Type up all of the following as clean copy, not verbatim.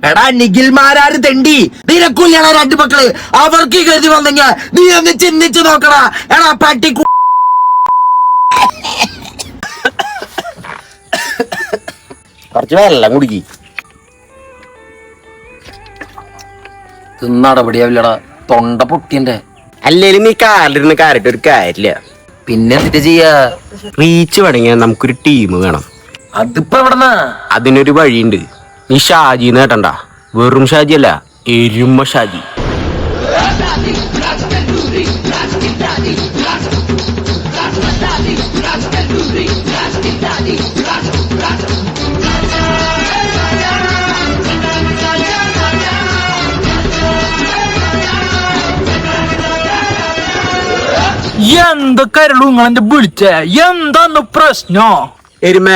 എടാ നിഖിൽമാരാര് തെണ്ടി നിനക്കുല്ലാണ് രണ്ട് മക്കള്. അവർക്ക് ഗതി വന്നെങ്ക നീ ഒന്ന് ചിന്തിച്ചു നോക്കടാ. എടാ പട്ടി കുറച്ച് വെള്ളം കുടിക്കി. തിന്നടപടിയാവില്ലടാ, തൊണ്ട പൊട്ടിയന്റെ. അല്ലേലും നീ കാലിരുന്ന് കാരട്ട് ഒരു കാര്യമില്ല. പിന്നെ എന്നിട്ട് ചെയ്യാ? റീച്ച് തുടങ്ങിയ നമുക്കൊരു ടീം വേണം. അതിപ്പോ എവിടെന്നാ? അതിനൊരു വഴിയുണ്ട്. നീ ഷാജിന്ന് കേട്ടണ്ട, വെറും ഷാജി അല്ല, എരുമ ഷാജി. എന്തൊക്കെയുള്ളൂ നിങ്ങളെന്റെ വിളിച്ചേ? എന്താന്ന് പ്രശ്നോ? എരുമ,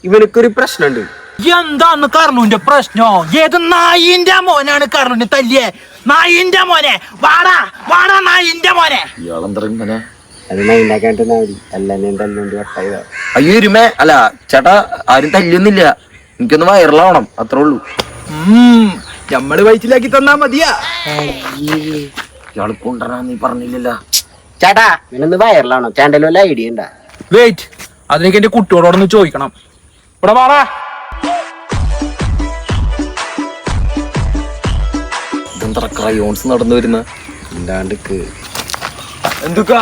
ഇവനക്കൊരു പ്രശ്നമുണ്ട്. എന്താന്ന് കർണുവിന്റെ പ്രശ്നോ? ഏത് നായിന്റെ മോനാണ് കർണുവിനെ തല്ലിയേ? നായിന്റെ മോനെ, വാടാ വാടാ നായിന്റെ മോനെ. ഇയാളെന്തങ്ങനെ? അയ്യോ എരുമേ, അല്ല ചേട്ടാ, ആരും തല്ലിയൊന്നുമില്ല. എനിക്കൊന്ന് വൈറലാവണം, അത്രേ ഉള്ളൂ. നമ്മള് വയറ്റിലാക്കി തന്നാ മതിയാ. ഇയാള് കൊണ്ടുവരാ നീ പറഞ്ഞില്ലല്ലോ. ചേട്ടാ, ഇവനൊന്ന് വൈറലാണോ? ചാനലിൽ വല്ല ഐഡിയ ഉണ്ടാ? വെയിറ്റ്, അതിനൊക്കെ എന്റെ കുട്ടിയോടൊന്ന് ചോദിക്കണം. ഇവിടെ വാടാ. ഇതെന്താ ക്രയോൺസ് നടന്നു വരുന്ന? എന്താണ്ട് എന്തൊക്കെ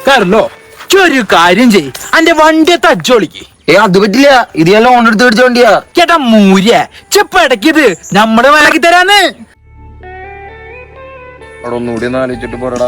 കരലോ? ഒരു കാര്യം ചെയ്, അന്റെ വണ്ടിയെ തജ്ജോളിക്ക്. അത് പറ്റില്ല, ഇത് ഞാൻ ലോൺ എടുത്ത് മേടിച്ച വണ്ടിയാ. ചേട്ടാ മൂര്യ ചെപ്പടക്കിത് നമ്മള് വിലക്കി തരാന്ന്. അവിടെ ഒന്നുകൂടി ഒന്ന് ആലോചിച്ചിട്ട് പോരടാ.